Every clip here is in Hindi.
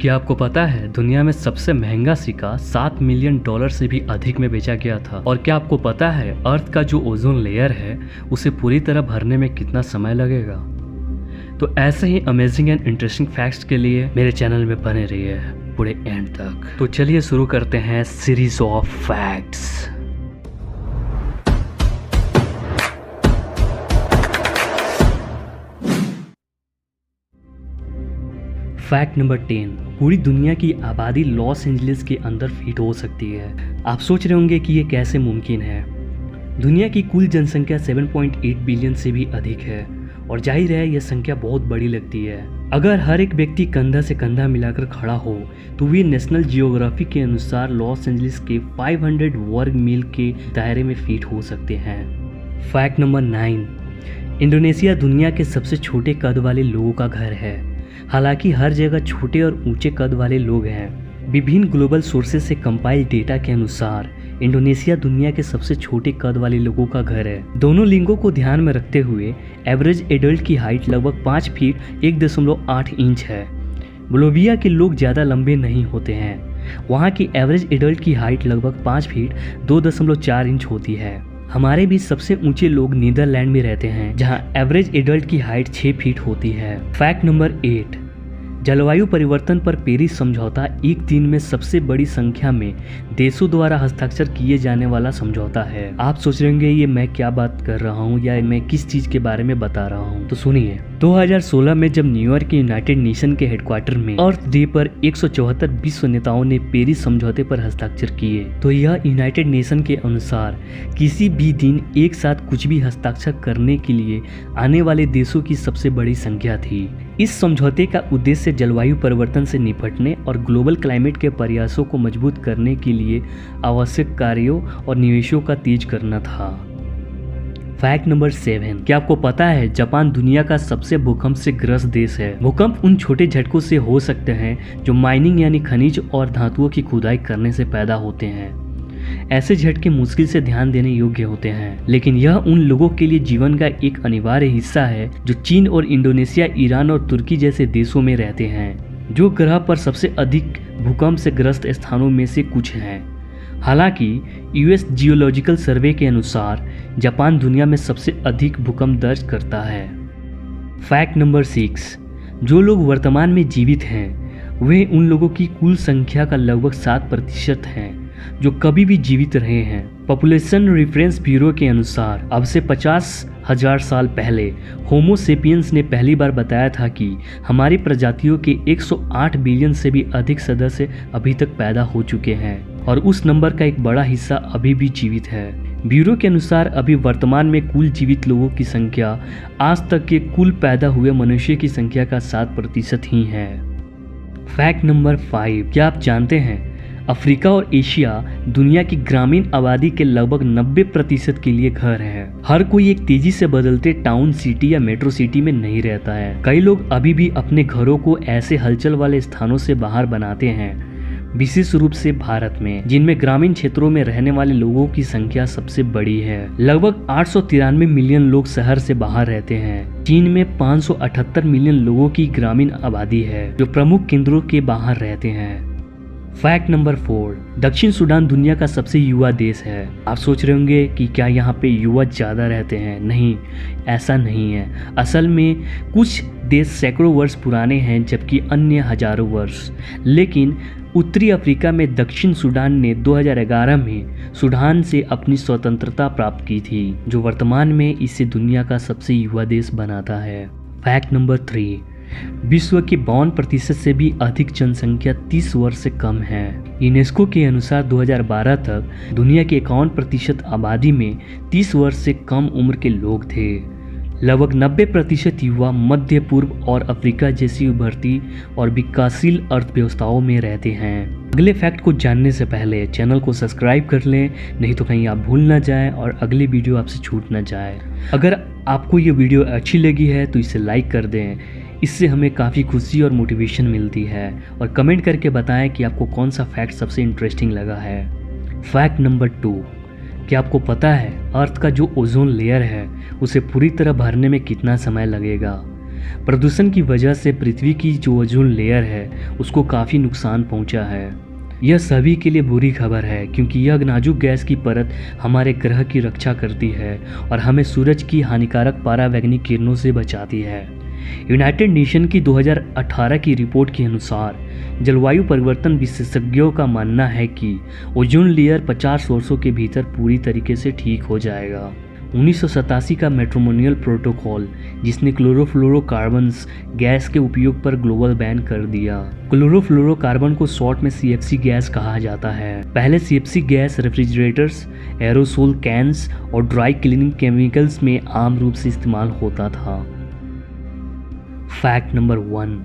क्या आपको पता है दुनिया में सबसे महंगा सिक्का 7 मिलियन डॉलर से भी अधिक में बेचा गया था? और क्या आपको पता है अर्थ का जो ओजोन लेयर है उसे पूरी तरह भरने में कितना समय लगेगा? तो ऐसे ही अमेजिंग एंड इंटरेस्टिंग फैक्ट्स के लिए मेरे चैनल में बने रहिए पूरे एंड तक। तो चलिए शुरू करते हैं series of facts. Fact number 10, पूरी दुनिया की आबादी लॉस एंजलिस के अंदर फिट हो सकती है। आप सोच रहे होंगे कि ये कैसे मुमकिन है। दुनिया की कुल जनसंख्या 7.8 बिलियन से भी अधिक है और जाहिर है यह संख्या बहुत बड़ी लगती है। अगर हर एक व्यक्ति कंधा से कंधा मिलाकर खड़ा हो तो वे नेशनल जियोग्राफी के अनुसार लॉस एंजलिस के 500 वर्ग मील के दायरे में फिट हो सकते हैं। फैक्ट नंबर 9, इंडोनेशिया दुनिया के सबसे छोटे कद वाले लोगों का घर है। हालांकि हर जगह छोटे और ऊंचे कद वाले लोग हैं। विभिन्न ग्लोबल सोर्सेज से कंपाइल्ड डेटा के अनुसार इंडोनेशिया दुनिया के सबसे छोटे कद वाले लोगों का घर है। दोनों लिंगों को ध्यान में रखते हुए एवरेज एडल्ट की हाइट लगभग 5 फीट 1.8 इंच है। बोलिविया के लोग ज़्यादा लंबे नहीं होते हैं। वहाँ की एवरेज एडल्ट की हाइट लगभग 5 फीट 2.4 इंच होती है। हमारे भी सबसे ऊंचे लोग नीदरलैंड में रहते हैं, जहां एवरेज एडल्ट की हाइट 6 फीट होती है। फैक्ट नंबर 8, जलवायु परिवर्तन पर पेरिस समझौता एक दिन में सबसे बड़ी संख्या में देशों द्वारा हस्ताक्षर किए जाने वाला समझौता है। आप सोच रहे होंगे ये मैं क्या बात कर रहा हूँ या मैं किस चीज के बारे में बता रहा हूँ, तो सुनिए। 2016 में जब न्यूयॉर्क के यूनाइटेड नेशन के हेडक्वार्टर में अर्थ डे पर 174 विश्व नेताओं ने पेरिस समझौते पर हस्ताक्षर किए, तो यह यूनाइटेड नेशन के अनुसार किसी भी दिन एक साथ कुछ भी हस्ताक्षर करने के लिए आने वाले देशों की सबसे बड़ी संख्या थी। इस समझौते का उद्देश्य जलवायु परिवर्तन से निपटने और ग्लोबल क्लाइमेट के प्रयासों को मजबूत करने के लिए आवश्यक कार्यों और निवेशों का तेज करना था। फैक्ट नंबर 7, क्या आपको पता है जापान दुनिया का सबसे भूकंप से ग्रस्त देश है। भूकंप उन छोटे झटकों से हो सकते हैं जो माइनिंग यानी खनिज और धातुओं की खुदाई करने से पैदा होते हैं। ऐसे झटके मुश्किल से ध्यान देने योग्य होते हैं, लेकिन यह उन लोगों के लिए जीवन का एक अनिवार्य हिस्सा है जो चीन और इंडोनेशिया, ईरान और तुर्की जैसे देशों में रहते हैं, जो ग्रह पर सबसे अधिक भूकंप से ग्रस्त स्थानों में से कुछ हैं। हालांकि यूएस जियोलॉजिकल सर्वे के अनुसार जापान दुनिया में सबसे अधिक भूकंप दर्ज करता है। फैक्ट नंबर 6, जो लोग वर्तमान में जीवित हैं वे उन लोगों की कुल संख्या का लगभग 7% हैं जो कभी भी जीवित रहे हैं। पॉपुलेशन रेफरेंस ब्यूरो के अनुसार अब से 50,000 साल पहले होमो सेपियंस ने पहली बार बताया था कि हमारी प्रजातियों के 108 बिलियन से भी अधिक सदस्य अभी तक पैदा हो चुके हैं और उस नंबर का एक बड़ा हिस्सा अभी भी जीवित है। ब्यूरो के अनुसार अभी वर्तमान में कुल जीवित लोगों की संख्या आज तक के कुल पैदा हुए मनुष्य की संख्या का 7% ही है। फैक्ट नंबर 5, क्या आप जानते हैं अफ्रीका और एशिया दुनिया की ग्रामीण आबादी के लगभग 90% के लिए घर है। हर कोई एक तेजी से बदलते टाउन, सिटी या मेट्रो सिटी में नहीं रहता है। कई लोग अभी भी अपने घरों को ऐसे हलचल वाले स्थानों से बाहर बनाते हैं, विशेष रूप से भारत में, जिनमें ग्रामीण क्षेत्रों में रहने वाले लोगों की संख्या सबसे बड़ी है। लगभग 893 मिलियन लोग शहर से बाहर रहते हैं। चीन में 578 मिलियन लोगों की ग्रामीण आबादी है जो प्रमुख केंद्रों के बाहर रहते हैं। फैक्ट नंबर 4, दक्षिण सूडान दुनिया का सबसे युवा देश है। आप सोच रहे होंगे कि क्या यहाँ पे युवा ज़्यादा रहते हैं? नहीं, ऐसा नहीं है। असल में कुछ देश सैकड़ों वर्ष पुराने हैं जबकि अन्य हजारों वर्ष। लेकिन उत्तरी अफ्रीका में दक्षिण सूडान ने 2011 में सूडान से अपनी स्वतंत्रता प्राप्त की थी, जो वर्तमान में इसे दुनिया का सबसे युवा देश बनाता है। फैक्ट नंबर 3, विश्व की 52% से भी अधिक जनसंख्या 30 वर्ष से कम है। यूनेस्को के अनुसार 2012 तक दुनिया की 51% आबादी में 30 वर्ष से कम उम्र के लोग थे। लगभग 90% युवा मध्य पूर्व और अफ्रीका जैसी उभरती और विकासशील अर्थव्यवस्थाओं में रहते हैं। अगले फैक्ट को जानने से पहले चैनल को सब्सक्राइब कर लें, नहीं तो कहीं आप भूल ना जाएं और अगली वीडियो आपसे छूट ना जाए। अगर आपको ये वीडियो अच्छी लगी है तो इसे लाइक कर दें, इससे हमें काफ़ी खुशी और मोटिवेशन मिलती है। और कमेंट करके बताएं कि आपको कौन सा फैक्ट सबसे इंटरेस्टिंग लगा है। फैक्ट नंबर 2, क्या आपको पता है अर्थ का जो ओजोन लेयर है उसे पूरी तरह भरने में कितना समय लगेगा? प्रदूषण की वजह से पृथ्वी की जो ओजोन लेयर है उसको काफ़ी नुकसान पहुंचा है। यह सभी के लिए बुरी खबर है क्योंकि यह नाजुक गैस की परत हमारे ग्रह की रक्षा करती है और हमें सूरज की हानिकारक परावैंगनिक किरणों से बचाती है। यूनाइटेड नेशन की 2018 की रिपोर्ट के अनुसार जलवायु परिवर्तन विशेषज्ञों का मानना है कि ओजोन लेयर 50 वर्षों के भीतर पूरी तरीके से ठीक हो जाएगा। 1987 का मैट्रिमोनियल प्रोटोकॉल, जिसने क्लोरोफ्लोरोकार्बन्स गैस के उपयोग पर ग्लोबल बैन कर दिया। क्लोरोफ्लोरोकार्बन को शॉर्ट में सीएफसी गैस कहा जाता है। पहले CFC gas refrigerators, aerosol cans और ड्राई क्लीनिंग केमिकल्स में आम रूप से इस्तेमाल होता था। फैक्ट नंबर 1,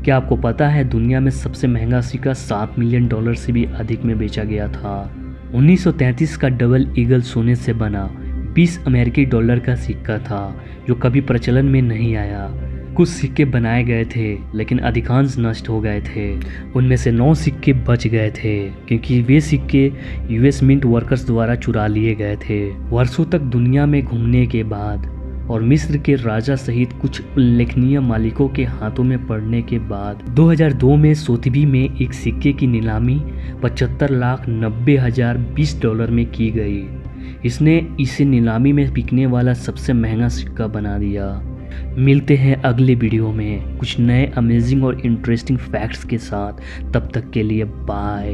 क्या आपको पता है दुनिया में सबसे महंगा सिक्का $7 मिलियन से भी अधिक में बेचा गया था। 1933 का डबल ईगल सोने से बना $20 का सिक्का था जो कभी प्रचलन में नहीं आया। कुछ सिक्के बनाए गए थे लेकिन अधिकांश नष्ट हो गए थे। उनमें से 9 सिक्के बच गए थे क्योंकि वे सिक्के यूएस मिंट वर्कर्स द्वारा चुरा लिए गए थे। वर्षों तक दुनिया में घूमने के बाद और मिस्र के राजा सहित कुछ उल्लेखनीय मालिकों के हाथों में पड़ने के बाद 2002 में सोथबी में एक सिक्के की नीलामी $75,90,020 में की गई। इसने इसे नीलामी में बिकने वाला सबसे महंगा सिक्का बना दिया। मिलते हैं अगले वीडियो में कुछ नए अमेजिंग और इंटरेस्टिंग फैक्ट्स के साथ। तब तक के लिए बाय।